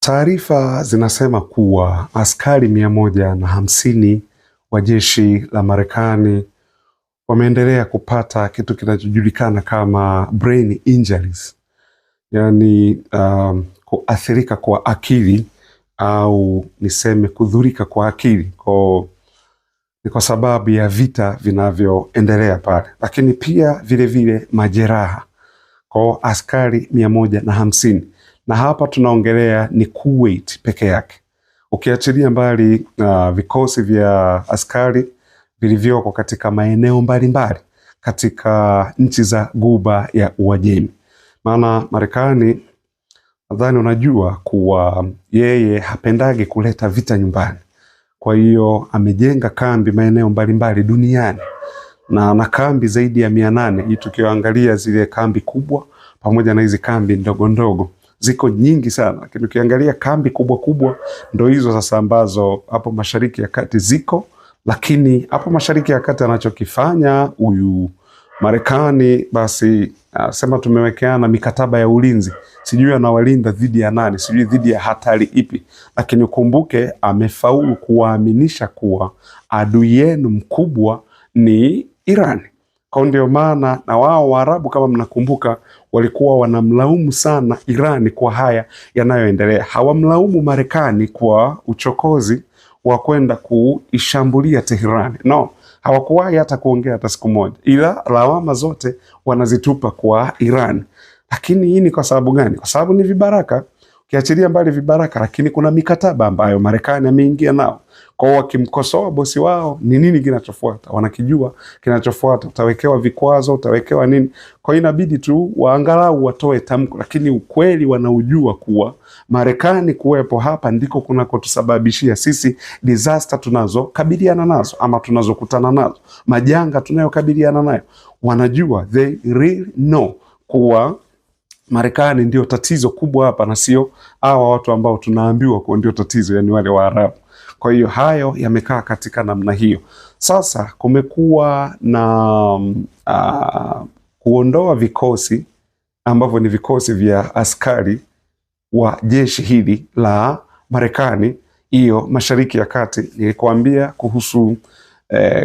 Taarifa zinasema kuwa askari 150 wa jeshi la Marekani wameendelea kupata kitu kinachojulikana kama brain injuries, yaani kuathirika kwa akili au niseme kudhurika kwa akili. Ni kwa sababu ya vita vinavyoendelea pale, lakini pia vile vile majeraha kwa askari 150. Na hapa tunaongelea ni Kuwait peke yake, ukiachilia mbali vikosi vya askari vilivyoko katika maeneo mbalimbali katika nchi za Ghuba ya Uajemi. Maana Marekani, nadhani unajua kuwa yeye hapendagi kuleta vita nyumbani. Kwa hiyo amejenga kambi maeneo mbalimbali duniani na kambi zaidi ya 800. Hii tukioangalia zile kambi kubwa pamoja na hizi kambi ndogo ndogo ziko nyingi sana, lakini ukiangalia kambi kubwa kubwa ndo hizo sasa ambazo hapo Mashariki ya Kati ziko. Lakini hapo Mashariki ya Kati anachokifanya huyu Marekani, basi sema tumewekeana mikataba ya ulinzi, sijui anawalinda dhidi ya nani, sijui dhidi ya hatari ipi, lakini ukumbuke amefaulu kuwaaminisha kuwa adui yenu mkubwa ni Iran. Kwa ndio maana na wao Waarabu, kama mnakumbuka, walikuwa wanamlaumu sana Iran kwa haya yanayoendelea. Hawamlaumu Marekani kwa uchokozi wa kwenda kuishambulia Tehran. No, hawakuwahi hata kuongea hata siku moja, ila lawama zote wanazitupa kwa Iran. Lakini hii ni kwa sababu gani? Kwa sababu ni vibaraka. Ukiachilia mbali vibaraka, lakini kuna mikataba ambayo Marekani ameingia nao. Kwa wakimkosoa bosi wao, ni nini kinachofuata? Wanakijua kinachofuata, utawekewa vikwazo, utawekewa nini. Kwa hiyo inabidi tu waangalau watoe tamko, lakini ukweli wanaujua kuwa Marekani kuwepo hapa ndiko kunakotusababishia sisi disaster tunazokabiliana nazo ama tunazokutana nazo, majanga tunayokabiliana nayo. Wanajua, they really know kuwa Marekani ndio tatizo kubwa hapa na sio hawa watu ambao tunaambiwa kuwa ndio tatizo, yani wale Waarabu. Kwa hiyo hayo yamekaa katika namna hiyo. Sasa kumekuwa na kuondoa vikosi ambavyo ni vikosi vya askari wa jeshi hili la Marekani, hiyo Mashariki ya Kati. Nilikuambia kuhusu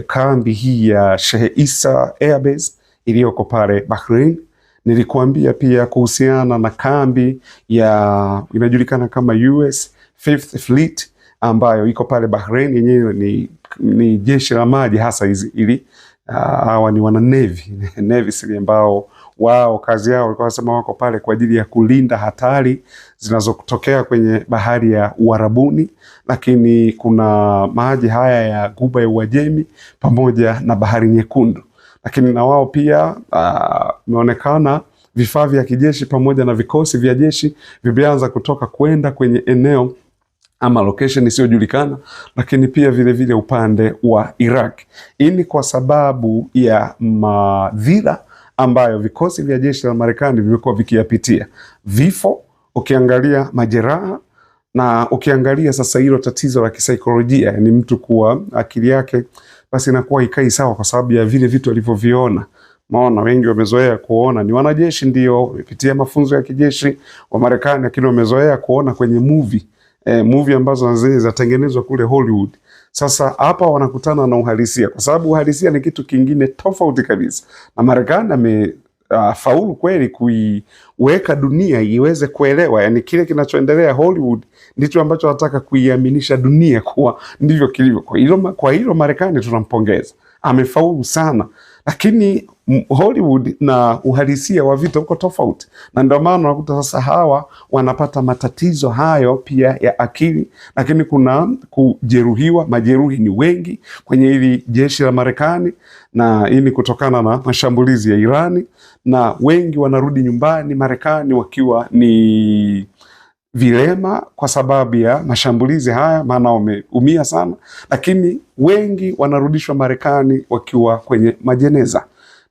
kambi hii ya Sheikh Issa Air Base iliyoko pale Bahrain. Nilikuambia pia kuhusiana na kambi ya inajulikana kama US Fifth Fleet ambayo iko pale Bahrain. Yenyewe ni jeshi la maji hasa hizi, ili hawa ni wana Navy sili ambao wao kazi yao walikuwa wanasema wako pale kwa ajili ya kulinda hatari zinazotokea kwenye bahari ya Uarabuni. Lakini kuna maji haya ya Ghuba ya Uajemi pamoja na bahari Nyekundu. Lakini na wao pia imeonekana vifaa vya kijeshi pamoja na vikosi vya jeshi vimeanza kutoka kwenda kwenye eneo ama location isiyojulikana, lakini pia vile vile upande wa Iraq. Hii ni kwa sababu ya madhira ambayo vikosi vya jeshi la Marekani vimekuwa vikiyapitia. Vifo, ukiangalia majeraha, na ukiangalia sasa hilo tatizo la kisaikolojia, yani mtu kuwa akili yake basi inakuwa ikai sawa kwa sababu ya vile vitu alivyoviona. Maana wengi wamezoea kuona ni wanajeshi ndio wamepitia mafunzo ya kijeshi wa Marekani, lakini wamezoea kuona kwenye movie ambazo zinatengenezwa kule Hollywood. Sasa hapa wanakutana na uhalisia, kwa sababu uhalisia ni kitu kingine tofauti kabisa. Na Marekani amefaulu kweli kuiweka dunia iweze kuelewa, yani kile kinachoendelea Hollywood ndicho ambacho anataka kuiaminisha dunia kuwa ndivyo kilivyo. Kwa hilo Marekani tunampongeza, amefaulu sana. Lakini Hollywood na uhalisia wa vita uko tofauti, na ndio maana unakuta sasa hawa wanapata matatizo hayo pia ya akili. Lakini kuna kujeruhiwa, majeruhi ni wengi kwenye hili jeshi la Marekani, na hii ni kutokana na mashambulizi ya Irani, na wengi wanarudi nyumbani Marekani wakiwa ni vilema kwa sababu ya mashambulizi haya, maana wameumia sana. Lakini wengi wanarudishwa Marekani wakiwa kwenye majeneza,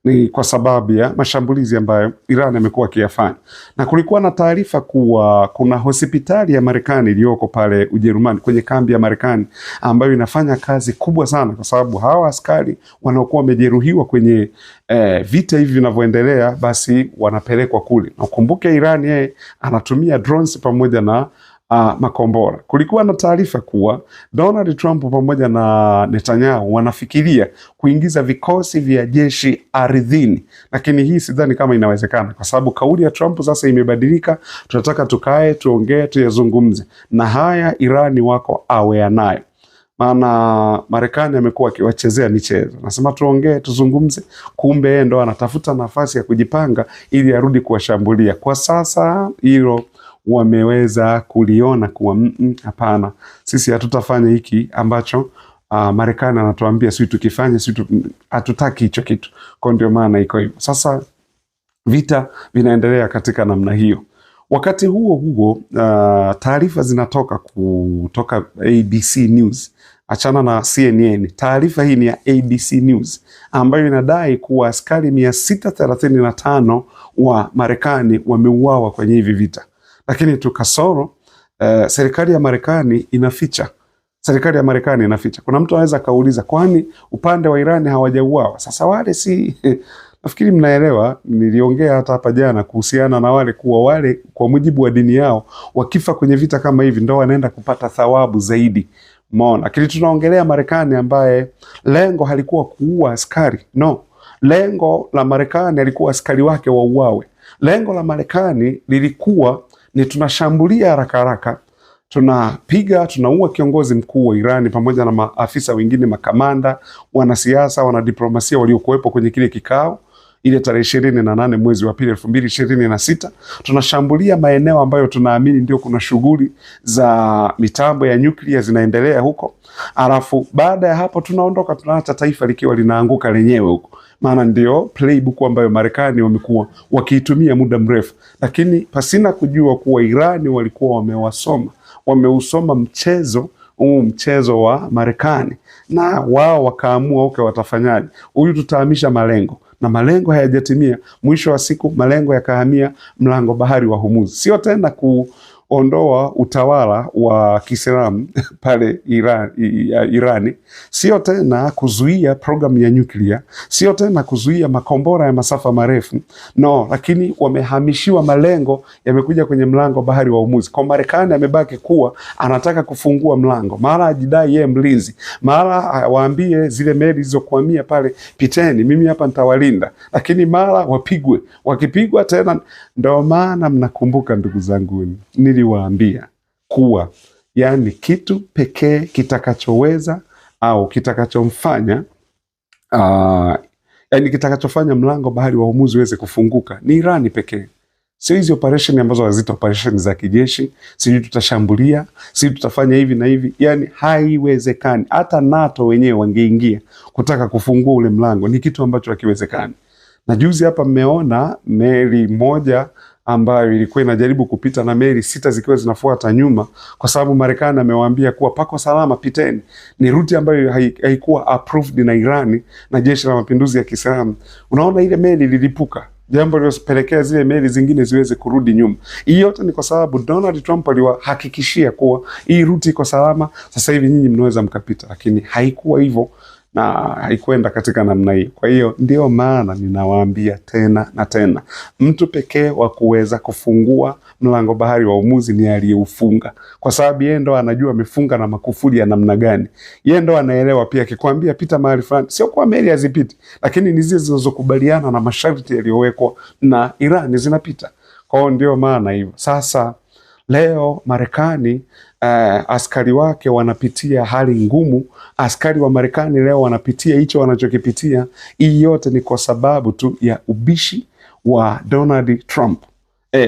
ni kwa sababu ya mashambulizi ambayo Iran amekuwa akiyafanya. Na kulikuwa na taarifa kuwa kuna hospitali ya Marekani iliyoko pale Ujerumani, kwenye kambi ya Marekani, ambayo inafanya kazi kubwa sana, kwa sababu hawa askari wanaokuwa wamejeruhiwa kwenye vita hivi vinavyoendelea, basi wanapelekwa kule. Na ukumbuke Iran yeye anatumia drones pamoja na makombora. Kulikuwa na taarifa kuwa Donald Trump pamoja na Netanyahu wanafikiria kuingiza vikosi vya jeshi ardhini, lakini hii sidhani kama inawezekana, kwa sababu kauli ya Trump sasa imebadilika. Tunataka tukae, tuongee, tuyazungumze, na haya Irani wako aware nayo. Maana Marekani amekuwa akiwachezea michezo, nasema tuongee, tuzungumze, kumbe yeye ndo anatafuta nafasi ya kujipanga ili arudi kuwashambulia. Kwa sasa hilo wameweza kuliona kuwa hapana, sisi hatutafanya hiki ambacho Marekani anatuambia sisi tukifanya, sisi hatutaki hicho kitu. Kwa ndio maana iko hivyo. Sasa vita vinaendelea katika namna hiyo. Wakati huo huo, taarifa zinatoka kutoka ABC News, achana na CNN. Taarifa hii ni ya ABC News ambayo inadai kuwa askari 635 wa Marekani wameuawa kwenye hivi vita. Lakini tukasoro, serikali ya Marekani inaficha. Serikali ya Marekani inaficha. Kuna mtu anaweza kauliza, kwani upande wa Irani hawajauawa? Sasa wale si nafikiri mnaelewa, niliongea hata hapa jana kuhusiana na wale kuwa wale kwa mujibu wa dini yao wakifa kwenye vita kama hivi ndo wanaenda kupata thawabu zaidi. Umeona? Lakini tunaongelea Marekani ambaye lengo halikuwa kuua askari. No. Lengo la Marekani alikuwa askari wake wauawe. Lengo la Marekani lilikuwa ni tunashambulia haraka haraka, tunapiga, tunaua kiongozi mkuu wa Irani pamoja na maafisa wengine, makamanda, wanasiasa, wanadiplomasia waliokuwepo kwenye kile kikao ile tarehe 28 mwezi wa pili 2026. Tunashambulia maeneo ambayo tunaamini ndio kuna shughuli za mitambo ya nyuklia zinaendelea huko. Alafu baada ya hapo tunaondoka, tunaacha taifa likiwa linaanguka lenyewe huko. Maana ndio playbook ambayo Marekani wamekuwa wakiitumia muda mrefu, lakini pasina kujua kuwa Irani walikuwa wameusoma mchezo wa Marekani, na wao wakaamua okay, watafanyaje? Huyu tutahamisha malengo, na malengo hayajatimia. Mwisho wa siku malengo yakahamia mlango bahari wa Hormuz. Sio tena kuondoa utawala wa Kiislamu pale Irani, sio tena kuzuia programu ya nyuklia, sio tena kuzuia makombora ya masafa marefu. No, lakini wamehamishiwa malengo, yamekuja kwenye mlango bahari wa Hormuz. Kwa Marekani amebaki kuwa anataka kufungua mlango, mara ajidai yeye mlinzi, mara waambie zile meli zilizokuhamia pale, piteni, mimi hapa nitawalinda, lakini mara wapigwe. Wakipigwa tena, ndio maana mnakumbuka ndugu zangu, niliwaambia kuwa yani kitu pekee kitakachoweza au kitakachomfanya yani kitakachofanya mlango bahari wa Hormuz uweze kufunguka ni Irani pekee. Sio hizo operation ambazo wazita operation za kijeshi, sisi tutashambulia, sisi tutafanya hivi na hivi. Yani haiwezekani. Hata NATO wenyewe wangeingia kutaka kufungua ule mlango, ni kitu ambacho hakiwezekani. Na juzi hapa mmeona meli moja ambayo ilikuwa inajaribu kupita na meli 6 zikiwa zinafuata nyuma, kwa sababu Marekani amewaambia kuwa pako salama, piteni. Ni ruti ambayo haikuwa approved na Irani na Jeshi la Mapinduzi ya Kiislamu. Unaona ile meli lilipuka, jambo lililopelekea zile meli zingine ziweze kurudi nyuma. Hii yote ni kwa sababu Donald Trump aliwahakikishia kuwa hii ruti iko salama, sasa hivi nyinyi mnaweza mkapita, lakini haikuwa hivyo na haikwenda katika namna hiyo. Kwa hiyo ndio maana ninawaambia tena na tena, mtu pekee wa kuweza kufungua mlango bahari wa Hormuz ni aliyeufunga, kwa sababu yeye ndo anajua amefunga na makufuli ya namna gani. Yeye ndo anaelewa pia, akikwambia pita mahali fulani, sio kwa meli hazipiti, lakini ni zile zinazokubaliana na masharti yaliyowekwa na Iran zinapita. Kwa hiyo ndio maana hivyo. Sasa leo Marekani askari wake wanapitia hali ngumu. Askari wa Marekani leo wanapitia hicho wanachokipitia. Hii yote ni kwa sababu tu ya ubishi wa Donald Trump.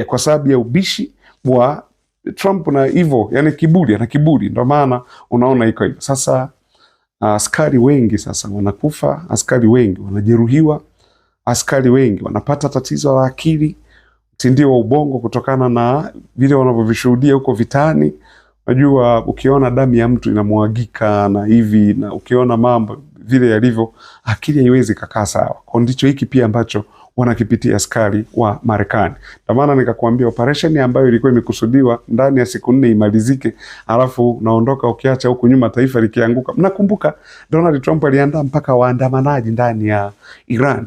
Kwa sababu ya ubishi wa Trump na hivyo, yani kiburi na kiburi, ndio maana unaona iko hivyo. Sasa askari wengi sasa wanakufa, askari wengi wanajeruhiwa, askari wengi wanapata tatizo la akili, utindio wa ubongo kutokana na vile wanavyovishuhudia huko vitani. Unajua, ukiona damu ya mtu inamwagika na hivi, na ukiona mambo vile yalivyo, akili haiwezi kukaa sawa. Kwa ndicho hiki pia ambacho wanakipitia askari wa Marekani. Ndio maana nikakwambia operation ambayo ilikuwa imekusudiwa ndani ya siku 4 imalizike, alafu naondoka ukiacha huku nyuma taifa likianguka. Mnakumbuka Donald Trump aliandaa mpaka waandamanaji ndani ya Iran.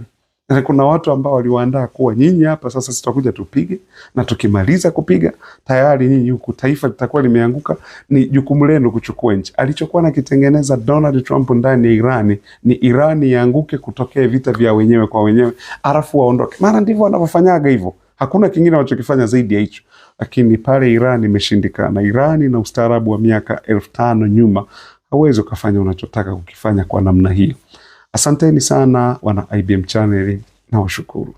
Na kuna watu ambao waliwaandaa kuwa nyinyi hapa sasa sitakuja tupige, na tukimaliza kupiga tayari nyinyi huku taifa litakuwa limeanguka, ni jukumu lenu kuchukua nchi. Alichokuwa nakitengeneza Donald Trump ndani ya Irani ni Irani ianguke, kutokea vita vya wenyewe kwa wenyewe, alafu waondoke. Maana ndivyo wanavyofanyaga hivyo. Hakuna kingine wanachokifanya zaidi ya hicho. Lakini pale Irani imeshindikana. Irani na ustaarabu wa miaka 1500 nyuma, hauwezi ukafanya unachotaka kukifanya kwa namna hiyo. Asanteni sana wana IBM Channel, na washukuru.